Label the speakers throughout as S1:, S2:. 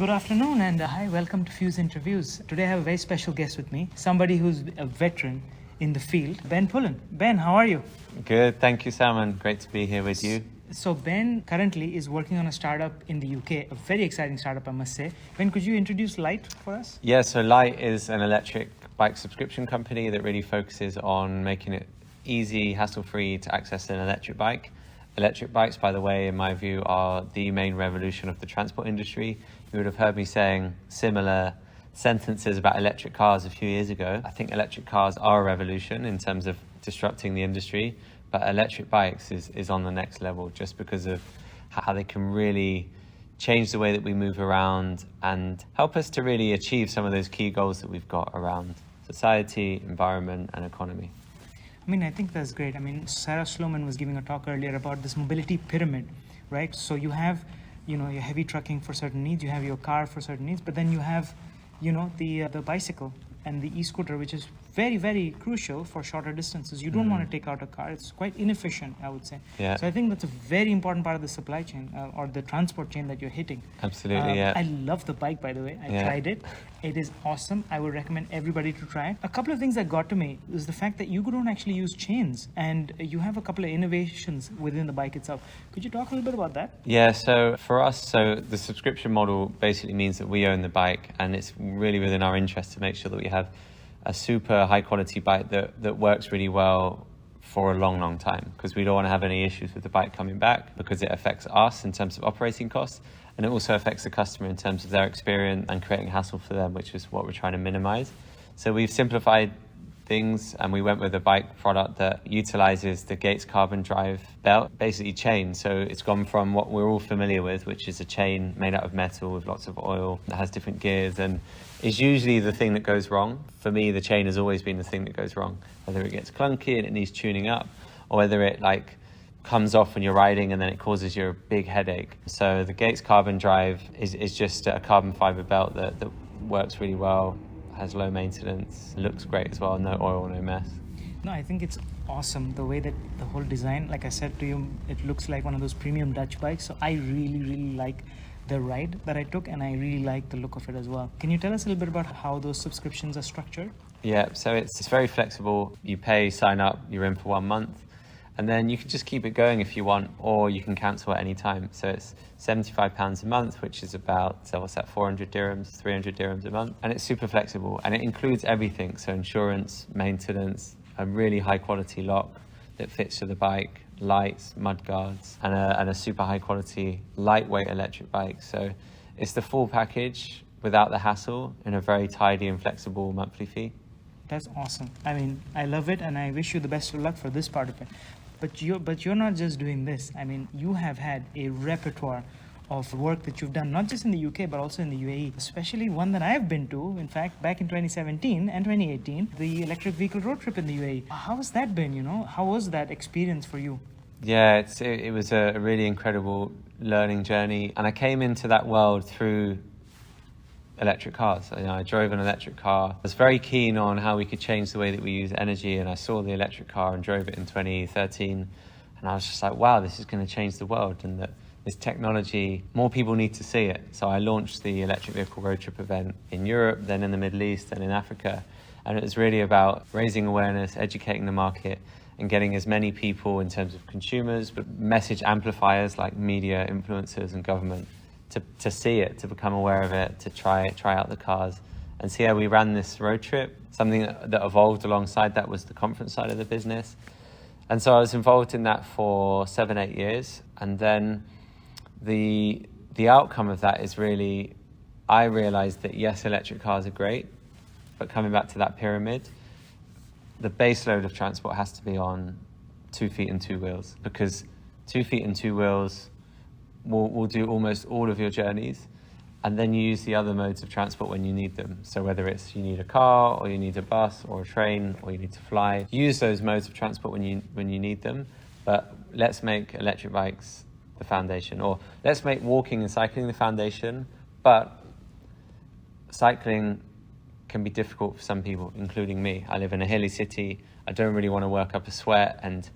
S1: Good afternoon and hi, welcome to Fuse Interviews. Today I have a very special guest with me, somebody who's a veteran in the field, Ben Pullen. Ben, how are you?
S2: Good, thank you, Salman. Great to be here with you.
S1: So Ben currently is working on a startup in the UK, a very exciting startup, I must say. Ben, could you introduce Lyte for us?
S2: Yeah, so Lyte is an electric bike subscription company that really focuses on making it easy, hassle-free to access an electric bike. Electric bikes, by the way, in my view, are the main revolution of the transport industry. You would have heard me saying similar sentences about electric cars a few years ago. I think electric cars are a revolution in terms of disrupting the industry, but electric bikes is on the next level just because of how they can really change the way that we move around and help us to really achieve some of those key goals that we've got around society, environment, and economy.
S1: I mean, I think that's great. I mean, Sarah Sloman was giving a talk earlier about this mobility pyramid, right? So you have, your heavy trucking for certain needs, you have your car for certain needs, but then you have, the bicycle and the e-scooter, which is very, very crucial for shorter distances. You don't want to take out a car. It's quite inefficient, I would say.
S2: Yeah.
S1: So I think that's a very important part of the supply chain or the transport chain that you're hitting.
S2: Absolutely, yeah.
S1: I love the bike, by the way. I tried it. It is awesome. I would recommend everybody to try it. A couple of things that got to me is the fact that you don't actually use chains and you have a couple of innovations within the bike itself. Could you talk a little bit about that?
S2: Yeah, so for us, the subscription model basically means that we own the bike, and it's really within our interest to make sure that we have a super high quality bike that works really well for a long, long time, because we don't want to have any issues with the bike coming back, because it affects us in terms of operating costs, and it also affects the customer in terms of their experience and creating hassle for them, which is what we're trying to minimize. So we've simplified things, and we went with a bike product that utilizes the Gates carbon drive belt, basically chain. So it's gone from what we're all familiar with, which is a chain made out of metal with lots of oil that has different gears and is usually the thing that goes wrong. For me, the chain has always been the thing that goes wrong, whether it gets clunky and it needs tuning up, or whether it comes off when you're riding and then it causes you a big headache. So the Gates carbon drive is just a carbon fiber belt that works really well, has low maintenance, looks great as well, no oil, no mess.
S1: No, I think it's awesome the way that the whole design, like I said to you, it looks like one of those premium Dutch bikes. So I really, really like the ride that I took, and I really like the look of it as well. Can you tell us a little bit about how those subscriptions are structured?
S2: Yeah, so it's very flexible. You pay, sign up, you're in for 1 month, and then you can just keep it going if you want, or you can cancel at any time. So it's £75 a month, which is about, 400 dirhams, 300 dirhams a month. And it's super flexible, and it includes everything. So insurance, maintenance, a really high quality lock that fits to the bike, lights, mud guards, and a super high quality, lightweight electric bike. So it's the full package without the hassle in a very tidy and flexible monthly fee.
S1: That's awesome. I mean, I love it, and I wish you the best of luck for this part of it. But you're not just doing this. I mean, you have had a repertoire of work that you've done, not just in the UK, but also in the UAE, especially one that I've been to, in fact, back in 2017 and 2018, the electric vehicle road trip in the UAE. How has that been, How was that experience for you?
S2: Yeah, it was a really incredible learning journey. And I came into that world through electric cars. I drove an electric car. I was very keen on how we could change the way that we use energy, and I saw the electric car and drove it in 2013, and I was just like, wow, this is going to change the world, and that this technology, more people need to see it. So I launched the electric vehicle road trip event in Europe, then in the Middle East, and in Africa, and it was really about raising awareness, educating the market, and getting as many people in terms of consumers, but message amplifiers like media, influencers, and government to see it, to become aware of it, to try out the cars. And so yeah, we ran this road trip. Something that evolved alongside that was the conference side of the business. And so I was involved in that for 7-8 years. And then the outcome of that is really, I realized that yes, electric cars are great, but coming back to that pyramid, the base load of transport has to be on 2 feet and 2 wheels, because 2 feet and 2 wheels will do almost all of your journeys, and then you use the other modes of transport when you need them. So whether it's you need a car, or you need a bus or a train, or you need to fly, use those modes of transport when you need them. But let's make electric bikes the foundation, or let's make walking and cycling the foundation. But cycling can be difficult for some people, including me. I live in a hilly city. I don't really want to work up a sweat, and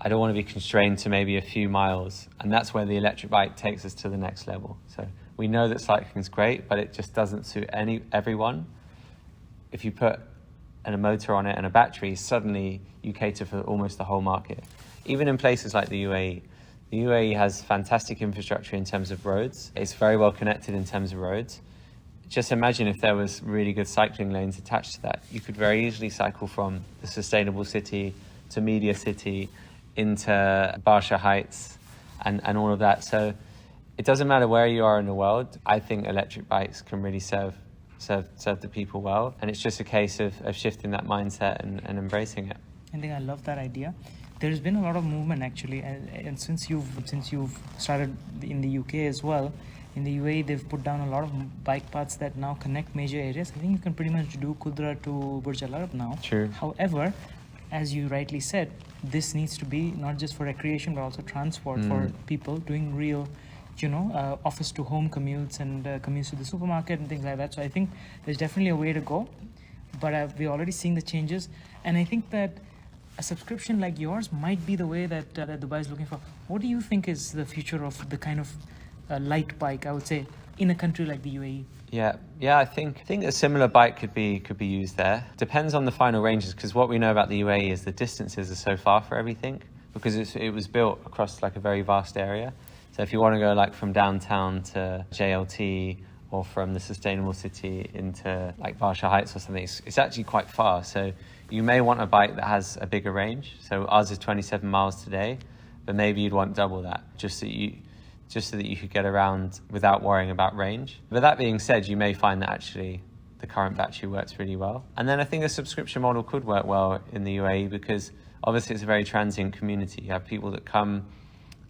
S2: I don't want to be constrained to maybe a few miles. And that's where the electric bike takes us to the next level. So We know that cycling's great, but it just doesn't suit everyone. If you put a motor on it and a battery, suddenly you cater for almost the whole market. Even in places like the UAE. The UAE has fantastic infrastructure in terms of roads. It's very well connected in terms of roads. Just imagine if there was really good cycling lanes attached to that. You could very easily cycle from the sustainable city to Media City into Barsha Heights and all of that. So it doesn't matter where you are in the world. I think electric bikes can really serve the people well. And it's just a case of shifting that mindset and embracing it.
S1: I think I love that idea. There's been a lot of movement actually, and since you've started in the UK as well, in the UAE they've put down a lot of bike paths that now connect major areas. I think you can pretty much do Qudra to Burj Al Arab now.
S2: True.
S1: However, as you rightly said, this needs to be not just for recreation but also transport for people doing real, office to home commutes and commutes to the supermarket and things like that. So I think there's definitely a way to go, but we're already seeing the changes, and I think that a subscription like yours might be the way that Dubai is looking for. What do you think is the future of the kind of light bike, I would say, in a country like the UAE?
S2: Yeah. I think a similar bike could be used there. Depends on the final ranges, because what we know about the UAE is the distances are so far for everything, because it was built across like a very vast area. So if you want to go like from downtown to JLT or from the sustainable city into like Barsha Heights or something, it's actually quite far. So you may want a bike that has a bigger range. So ours is 27 miles today, but maybe you'd want double that, just so that you could get around without worrying about range. But that being said, you may find that actually the current battery works really well. And then I think a subscription model could work well in the UAE, because obviously it's a very transient community. You have people that come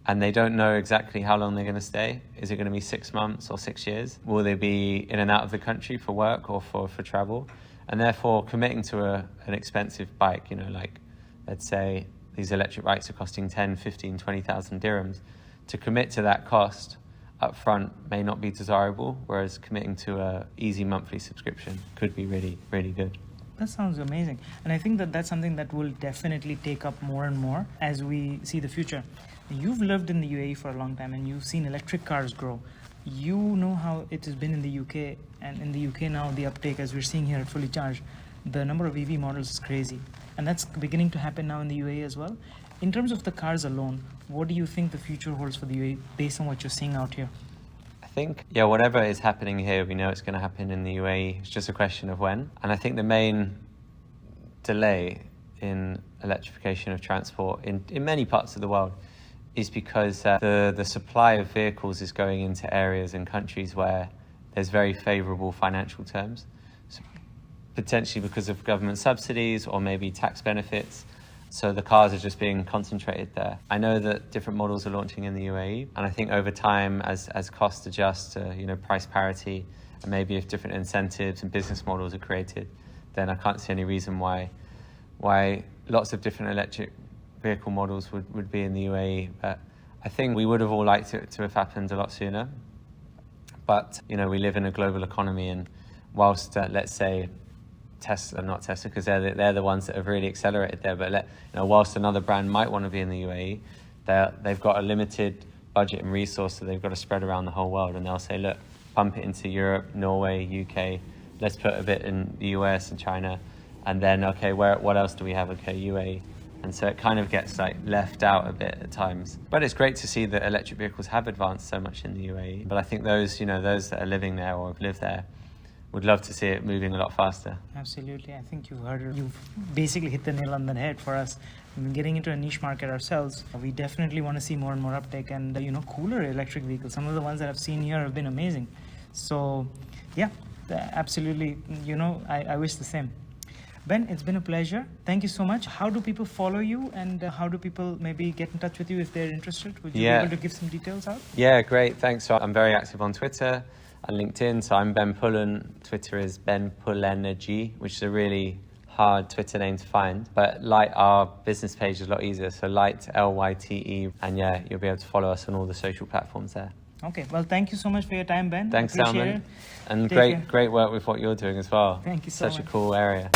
S2: and they don't know exactly how long they're going to stay. Is it going to be 6 months or 6 years? Will they be in and out of the country for work or for travel? And therefore committing to an expensive bike, like let's say these electric bikes are costing 10, 15, 20,000 dirhams. To commit to that cost up front may not be desirable, whereas committing to a easy monthly subscription could be really, really good.
S1: That sounds amazing. And I think that that's something that will definitely take up more and more as we see the future. You've lived in the UAE for a long time and you've seen electric cars grow. You know how it has been in the UK, and in the UK now the uptake, as we're seeing here at Fully Charged, the number of EV models is crazy. And that's beginning to happen now in the UAE as well. In terms of the cars alone, what do you think the future holds for the UAE based on what you're seeing out here?
S2: I think, whatever is happening here, we know it's going to happen in the UAE. It's just a question of when. And I think the main delay in electrification of transport in many parts of the world is because the supply of vehicles is going into areas and countries where there's very favourable financial terms. So potentially because of government subsidies or maybe tax benefits. So the cars are just being concentrated there. I know that different models are launching in the UAE, and I think over time, as costs adjust to price parity, and maybe if different incentives and business models are created, then I can't see any reason why lots of different electric vehicle models would be in the UAE. But I think we would have all liked it to have happened a lot sooner. But we live in a global economy, and whilst let's say not Tesla, because they're the ones that have really accelerated there. But whilst another brand might want to be in the UAE, they've got a limited budget and resource that they've got to spread around the whole world. And they'll say, look, pump it into Europe, Norway, UK. Let's put a bit in the US and China, and then okay, what else do we have? Okay, UAE. And so it kind of gets left out a bit at times. But it's great to see that electric vehicles have advanced so much in the UAE. But I think those that are living there or have lived there would love to see it moving a lot faster.
S1: Absolutely. I think you've basically hit the nail on the head for us. Getting into a niche market ourselves, we definitely want to see more and more uptake and cooler electric vehicles. Some of the ones that I've seen here have been amazing. So yeah, absolutely. I wish the same. Ben, it's been a pleasure. Thank you so much. How do people follow you, and how do people maybe get in touch with you if they're interested? Would you be able to give some details out?
S2: Yeah, great. Thanks. So I'm very active on Twitter and LinkedIn. So I'm Ben Pullen. Twitter is Ben Pullenergy, which is a really hard Twitter name to find. But Lyte, our business page, is a lot easier. So Lyte, Lyte. And yeah, you'll be able to follow us on all the social platforms there.
S1: Okay. Well, thank you so much for your time, Ben.
S2: Thanks, Salman. And great work with what you're doing as well.
S1: Thank you so much.
S2: Such a cool area.